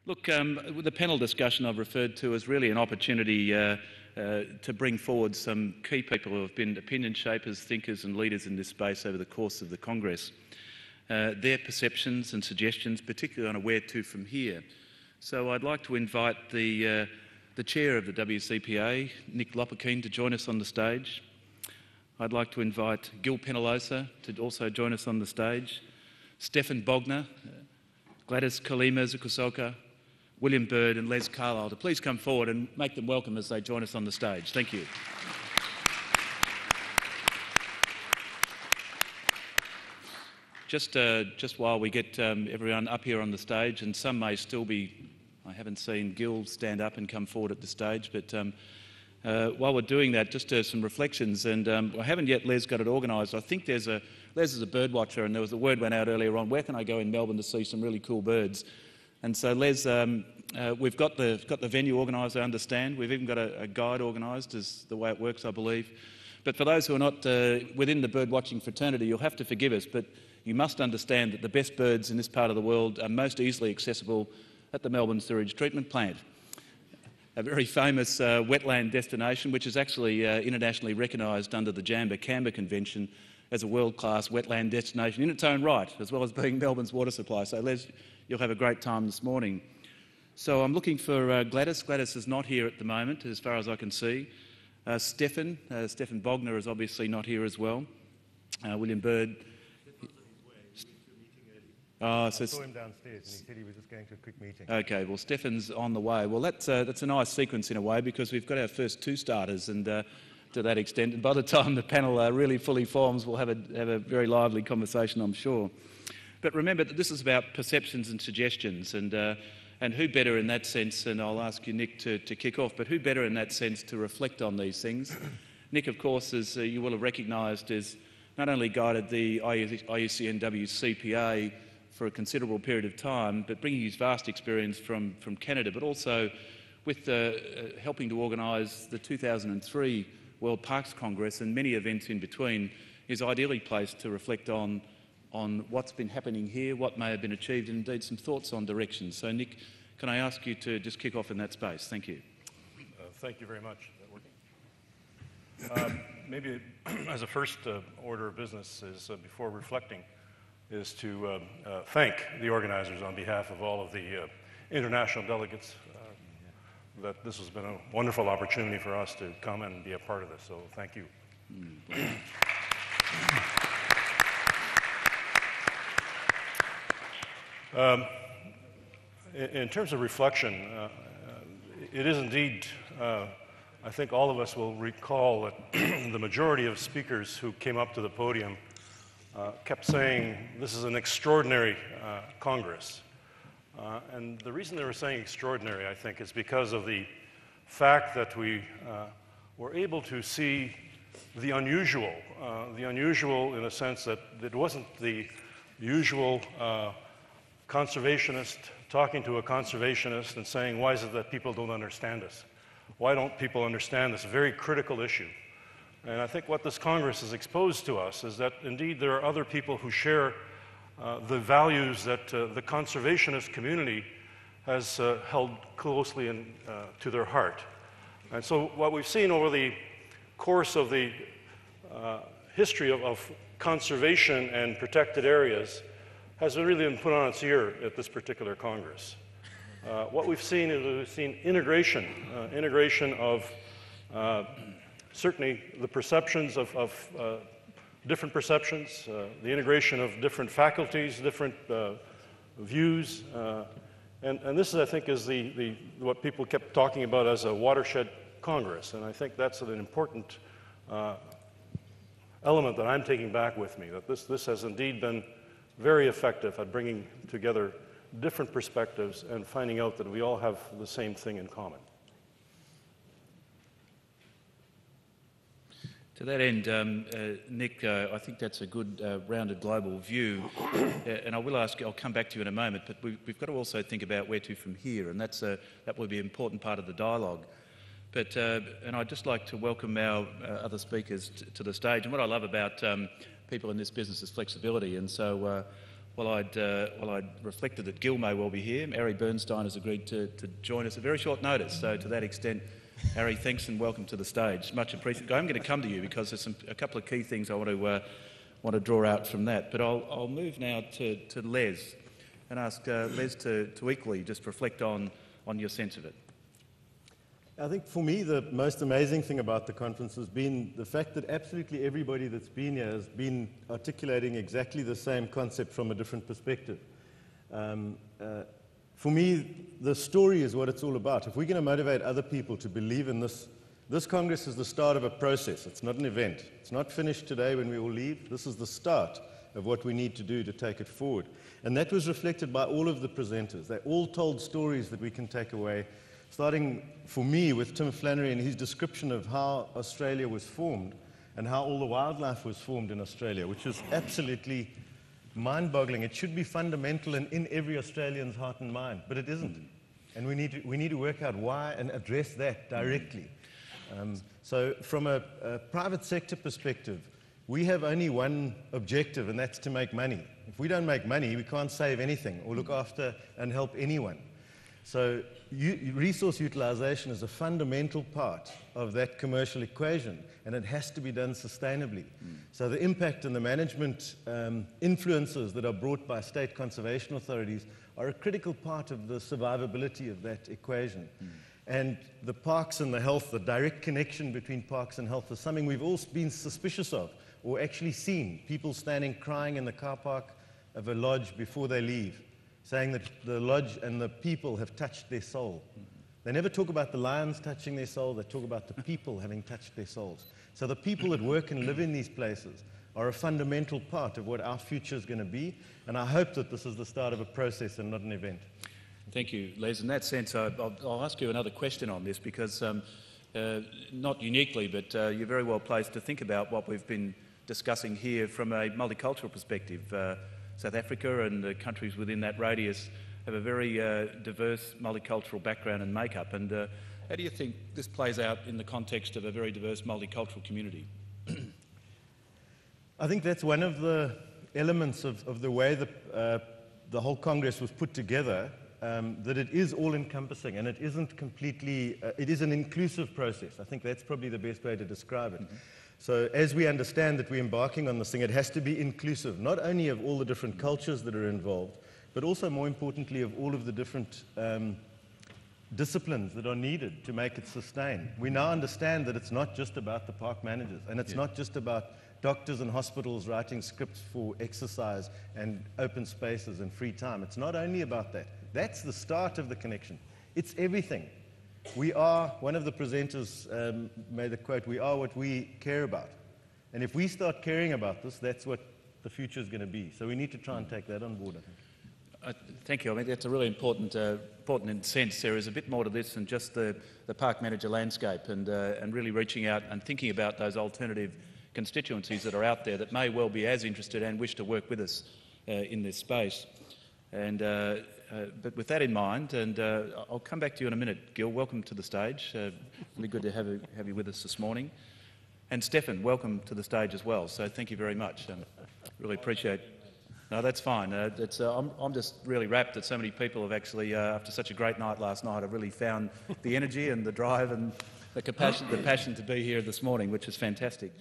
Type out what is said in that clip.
Look, the panel discussion I've referred to is really an opportunity to bring forward some key people who have been opinion shapers, thinkers and leaders in this space over the course of the Congress. Their perceptions and suggestions, particularly on a where to from here. So I'd like to invite the chair of the WCPA, Nick Lopakine, to join us on the stage. I'd like to invite Gil Penalosa to also join us on the stage, Stephen Bogner, Gladys Kalima-Zukusoka, William Bird and Les Carlisle to please come forward and make them welcome as they join us on the stage. Thank you. Just while we get everyone up here on the stage, and some may still be, I haven't seen Gil stand up and come forward at the stage, but while we're doing that, just some reflections, and I haven't yet, Les, got it organised. I think Les is a bird watcher, and there was a word went out earlier on, where can I go in Melbourne to see some really cool birds? And so, Les, we've got the venue organised, I understand. We've even got a guide organised, is the way it works, I believe. But for those who are not within the bird watching fraternity, you'll have to forgive us, but you must understand that the best birds in this part of the world are most easily accessible at the Melbourne Sewage Treatment Plant, a very famous wetland destination which is actually internationally recognised under the Jamba-Camba Convention as a world-class wetland destination in its own right, as well as being Melbourne's water supply. So, Les, you'll have a great time this morning. So I'm looking for Gladys. Gladys is not here at the moment, as far as I can see. Stephen Bogner is obviously not here as well. William Bird. I saw him downstairs and he said he was just going to a quick meeting. Okay, well, Stephen's on the way. Well, that's a nice sequence in a way, because we've got our first two starters, and to that extent, and by the time the panel really fully forms, we'll have a very lively conversation, I'm sure. But remember that this is about perceptions and suggestions, and who better in that sense, and I'll ask you, Nick, to kick off, but who better in that sense to reflect on these things? Nick, of course, as you will have recognised, has not only guided the IUCN WCPA for a considerable period of time, but bringing his vast experience from Canada, but also with helping to organise the 2003 World Parks Congress and many events in between, is ideally placed to reflect on what's been happening here, what may have been achieved, and indeed some thoughts on direction. So, Nick, can I ask you to just kick off in that space? Thank you. Thank you very much. Is that working? Maybe as a first order of business is, before reflecting, is to thank the organizers on behalf of all of the international delegates, that this has been a wonderful opportunity for us to come and be a part of this, so thank you. In terms of reflection, it is indeed, I think all of us will recall that the majority of speakers who came up to the podium kept saying this is an extraordinary Congress. And the reason they were saying extraordinary, I think, is because of the fact that we were able to see the unusual in a sense that it wasn't the usual conservationist talking to a conservationist and saying, why is it that people don't understand us? Why don't people understand this very critical issue? And I think what this Congress has exposed to us is that indeed there are other people who share the values that the conservationist community has held closely to their heart. And so what we've seen over the course of the history of conservation and protected areas has really been put on its ear at this particular Congress. What we've seen is we've seen integration of certainly the perceptions of different perceptions, the integration of different faculties, different views, and this, I think, is what people kept talking about as a watershed Congress, and I think that's an important element that I'm taking back with me, that this has indeed been very effective at bringing together different perspectives and finding out that we all have the same thing in common. To that end, Nick, I think that's a good rounded global view, and I'll come back to you in a moment, but we've got to also think about where to from here, and that will be an important part of the dialogue. But, and I'd just like to welcome our other speakers to the stage, and what I love about people in this business is flexibility, and so I'd reflected that Gil may well be here. Harry Bernstein has agreed to join us at very short notice. So to that extent, Harry, thanks and welcome to the stage. Much appreciated. I'm going to come to you because there's a couple of key things I want to draw out from that. But I'll move now to Les and ask Les to equally just reflect on your sense of it. I think for me the most amazing thing about the conference has been the fact that absolutely everybody that's been here has been articulating exactly the same concept from a different perspective. For me, the story is what it's all about. If we're going to motivate other people to believe in this Congress is the start of a process. It's not an event. It's not finished today when we all leave. This is the start of what we need to do to take it forward. And that was reflected by all of the presenters. They all told stories that we can take away, starting for me with Tim Flannery and his description of how Australia was formed and how all the wildlife was formed in Australia, which is absolutely mind-boggling. It should be fundamental and in every Australian's heart and mind, but it isn't. And we need to work out why and address that directly. So from a private sector perspective, we have only one objective, and that's to make money. If we don't make money, we can't save anything or look after and help anyone. So resource utilization is a fundamental part of that commercial equation, and it has to be done sustainably. So the impact and the management influences that are brought by state conservation authorities are a critical part of the survivability of that equation. And the parks and the health, the direct connection between parks and health is something we've all been suspicious of or actually seen. People standing crying in the car park of a lodge before they leave, saying that the lodge and the people have touched their soul. They never talk about the lions touching their soul, they talk about the people having touched their souls. So the people that work and live in these places are a fundamental part of what our future is going to be, and I hope that this is the start of a process and not an event. Thank you, Les. In that sense, I'll ask you another question on this because, not uniquely, but you're very well placed to think about what we've been discussing here from a multicultural perspective. South Africa and the countries within that radius have a very diverse multicultural background and makeup. And how do you think this plays out in the context of a very diverse multicultural community? I think that's one of the elements of the way the whole Congress was put together, that it is all-encompassing and it isn't completely, it is an inclusive process. I think that's probably the best way to describe it. So as we understand that we're embarking on this thing, it has to be inclusive, not only of all the different cultures that are involved, but also more importantly of all of the different disciplines that are needed to make it sustain. We now understand that it's not just about the park managers, and it's not just about doctors and hospitals writing scripts for exercise and open spaces and free time. It's not only about that. That's the start of the connection. It's everything. We are, one of the presenters made the quote, we are what we care about. And if we start caring about this, that's what the future is going to be. So we need to try and take that on board, I think. Thank you. I mean, that's a really important sense. There is a bit more to this than just the park manager landscape and really reaching out and thinking about those alternative constituencies that are out there that may well be as interested and wish to work with us in this space. And but with that in mind, and I'll come back to you in a minute, Gil. Welcome to the stage. Really good to have you with us this morning. And Stefan, welcome to the stage as well. So thank you very much. Really appreciate. No, that's fine. I'm just really rapt that so many people have actually, after such a great night last night, have really found the energy and the drive and the passion to be here this morning, which is fantastic.